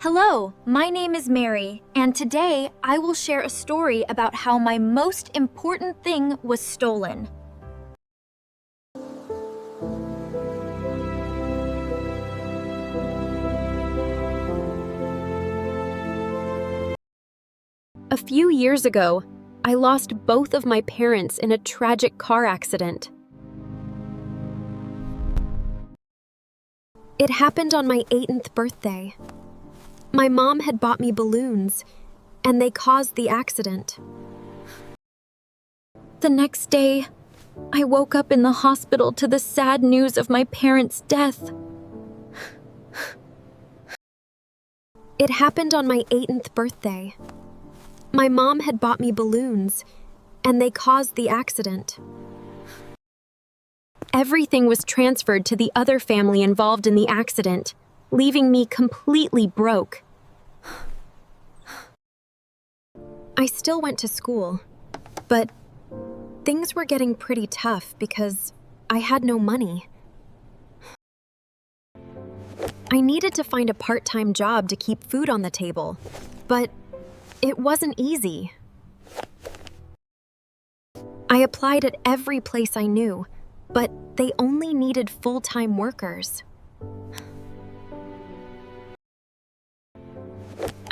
Hello, my name is Mary, and today I will share a story about how my most important thing was stolen. A few years ago, I lost both of my parents in a tragic car accident. It happened on my 18th birthday. My mom had bought me balloons, and they caused the accident. The next day, I woke up in the hospital to the sad news of my parents' death. It happened on my 18th birthday. My mom had bought me balloons, and they caused the accident. Everything was transferred to the other family involved in the accident, leaving me completely broke. I still went to school, but things were getting pretty tough because I had no money. I needed to find a part-time job to keep food on the table, but it wasn't easy. I applied at every place I knew, but they only needed full-time workers.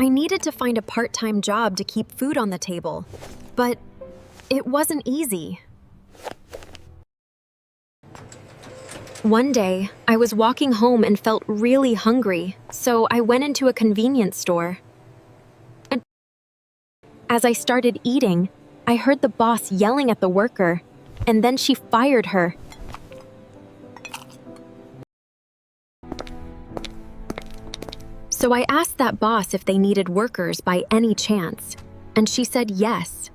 I needed to find a part-time job to keep food on the table, but it wasn't easy. One day, I was walking home and felt really hungry, so I went into a convenience store. As I started eating, I heard the boss yelling at the worker, and then she fired her. So I asked that boss if they needed workers by any chance, and she said yes.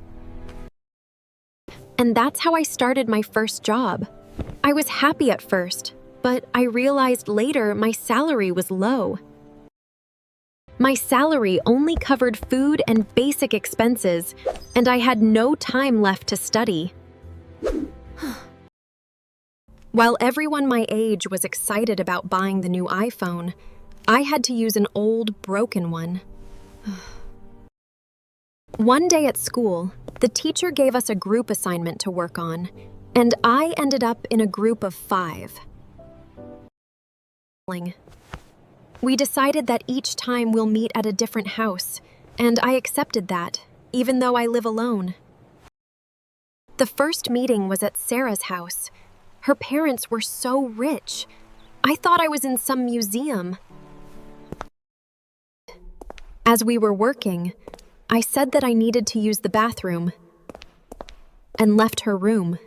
And that's how I started my first job. I was happy at first, but I realized later my salary was low. My salary only covered food and basic expenses, and I had no time left to study. While everyone my age was excited about buying the new iPhone, I had to use an old, broken one. One day at school, the teacher gave us a group assignment to work on, and I ended up in a group of 5. We decided that each time we'll meet at a different house, and I accepted that, even though I live alone. The first meeting was at Sarah's house. Her parents were so rich. I thought I was in some museum. As we were working, I said that I needed to use the bathroom and left her room.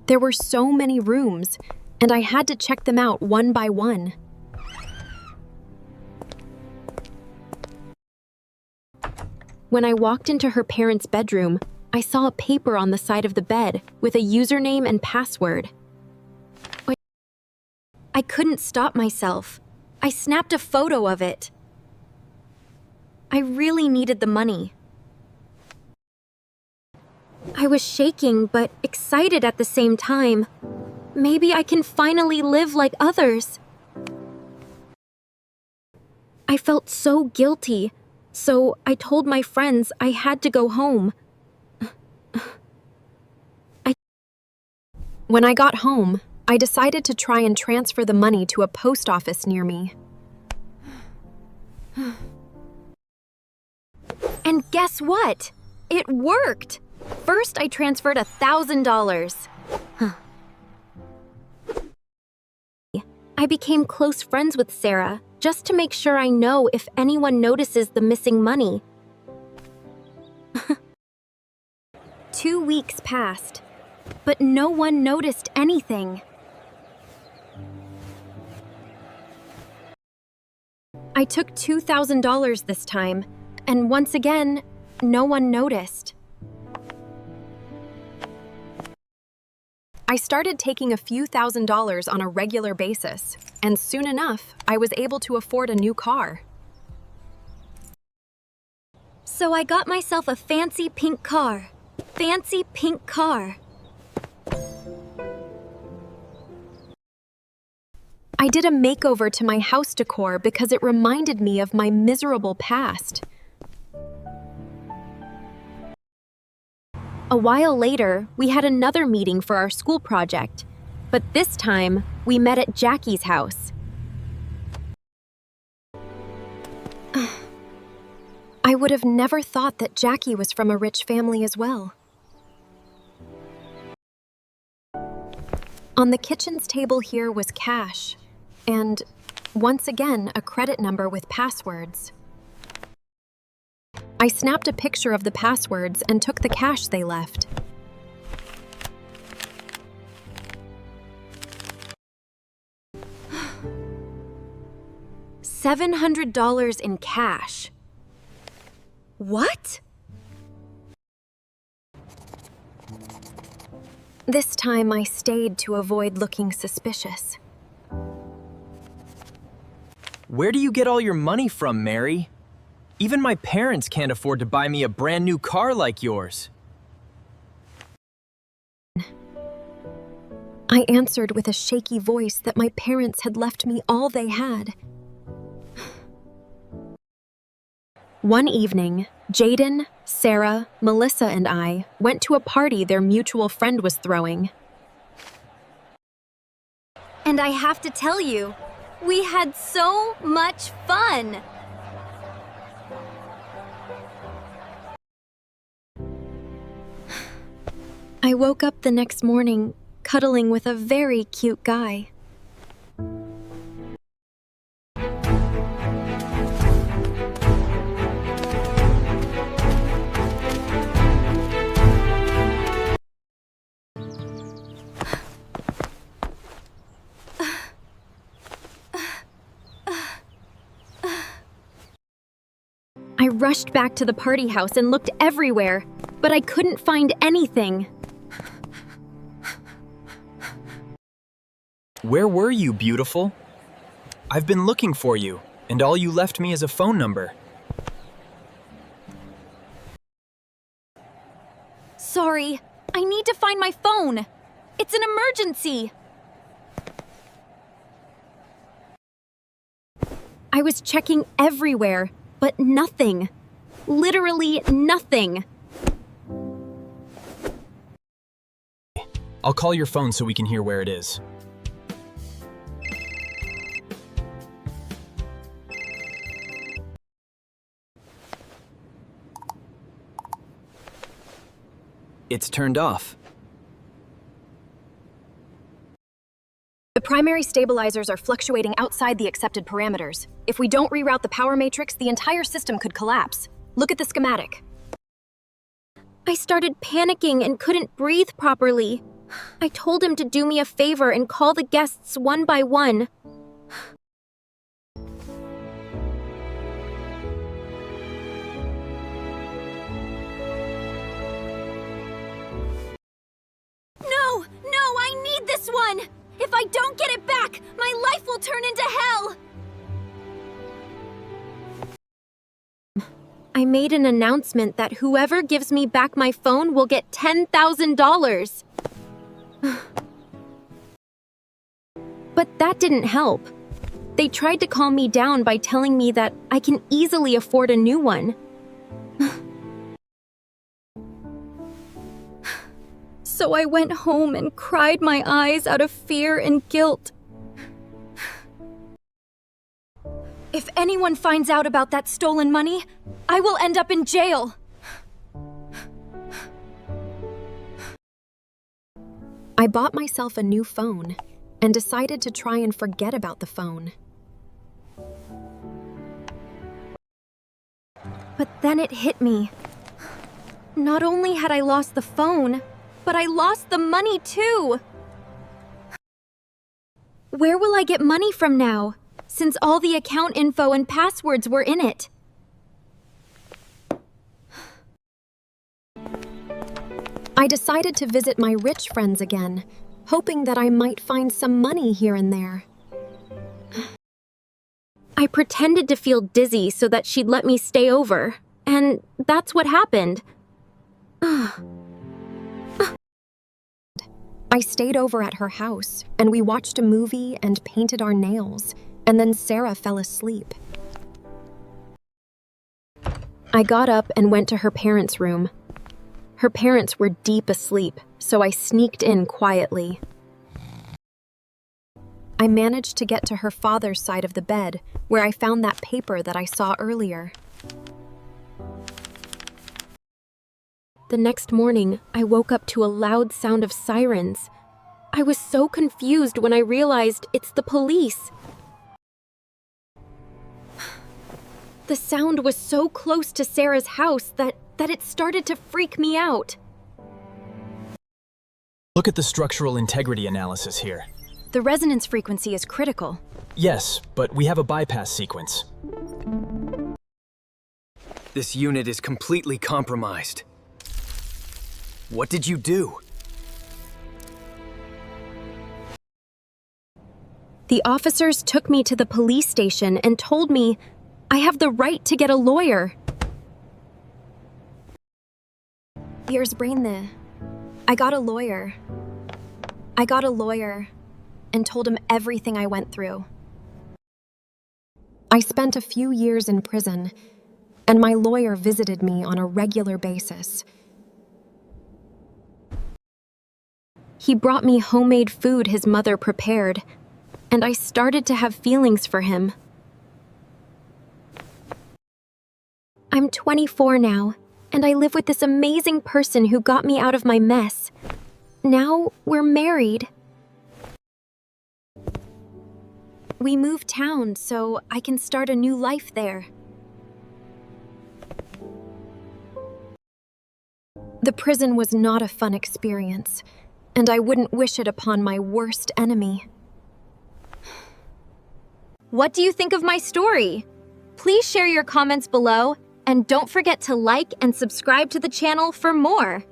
There were so many rooms, and I had to check them out one by one. When I walked into her parents' bedroom, I saw a paper on the side of the bed with a username and password. I couldn't stop myself. I snapped a photo of it. I really needed the money. I was shaking but excited at the same time. Maybe I can finally live like others. I felt so guilty, so I told my friends I had to go home. When I got home, I decided to try and transfer the money to a post office near me. And guess what? It worked! First, I transferred $1,000. I became close friends with Sarah just to make sure I know if anyone notices the missing money. 2 weeks passed, but no one noticed anything. I took $2,000 this time, and once again, no one noticed. I started taking a few $1,000s on a regular basis, and soon enough, I was able to afford a new car. So I got myself a fancy pink car. Fancy pink car. I did a makeover to my house decor because it reminded me of my miserable past. A while later, we had another meeting for our school project, but this time, we met at Jackie's house. I would have never thought that Jackie was from a rich family as well. On the kitchen's table here was cash, and once again, a credit number with passwords. I snapped a picture of the passwords and took the cash they left. $700 in cash. What? This time I stayed to avoid looking suspicious. Where do you get all your money from, Mary? Even my parents can't afford to buy me a brand new car like yours. I answered with a shaky voice that my parents had left me all they had. One evening, Jaden, Sarah, Melissa, and I went to a party their mutual friend was throwing. And I have to tell you, we had so much fun! I woke up the next morning, cuddling with a very cute guy. I rushed back to the party house and looked everywhere, but I couldn't find anything. Where were you, beautiful? I've been looking for you, and all you left me is a phone number. Sorry, I need to find my phone. It's an emergency. I was checking everywhere, but nothing. Literally nothing. I'll call your phone so we can hear where it is. It's turned off. The primary stabilizers are fluctuating outside the accepted parameters. If we don't reroute the power matrix, the entire system could collapse. Look at the schematic. I started panicking and couldn't breathe properly. I told him to do me a favor and call the guests one by one. No, I need this one! If I don't get it back, my life will turn into hell! I made an announcement that whoever gives me back my phone will get $10,000. But that didn't help. They tried to calm me down by telling me that I can easily afford a new one. So I went home and cried my eyes out of fear and guilt. If anyone finds out about that stolen money, I will end up in jail. I bought myself a new phone and decided to try and forget about the phone. But then it hit me. Not only had I lost the phone, but I lost the money too. Where will I get money from now, since all the account info and passwords were in it? I decided to visit my rich friends again, hoping that I might find some money here and there. I pretended to feel dizzy so that she'd let me stay over, and that's what happened. I stayed over at her house, and we watched a movie and painted our nails, and then Sarah fell asleep. I got up and went to her parents' room. Her parents were deep asleep, so I sneaked in quietly. I managed to get to her father's side of the bed, where I found that paper that I saw earlier. The next morning, I woke up to a loud sound of sirens. I was so confused when I realized it's the police. The sound was so close to Sarah's house that it started to freak me out. Look at the structural integrity analysis here. The resonance frequency is critical. Yes, but we have a bypass sequence. This unit is completely compromised. What did you do? The officers took me to the police station and told me I have the right to get a lawyer. Here's Brain. I got a lawyer and told him everything I went through. I spent a few years in prison, and my lawyer visited me on a regular basis. He brought me homemade food his mother prepared, and I started to have feelings for him. I'm 24 now, and I live with this amazing person who got me out of my mess. Now we're married. We moved town so I can start a new life there. The prison was not a fun experience, and I wouldn't wish it upon my worst enemy. What do you think of my story? Please share your comments below, and don't forget to like and subscribe to the channel for more.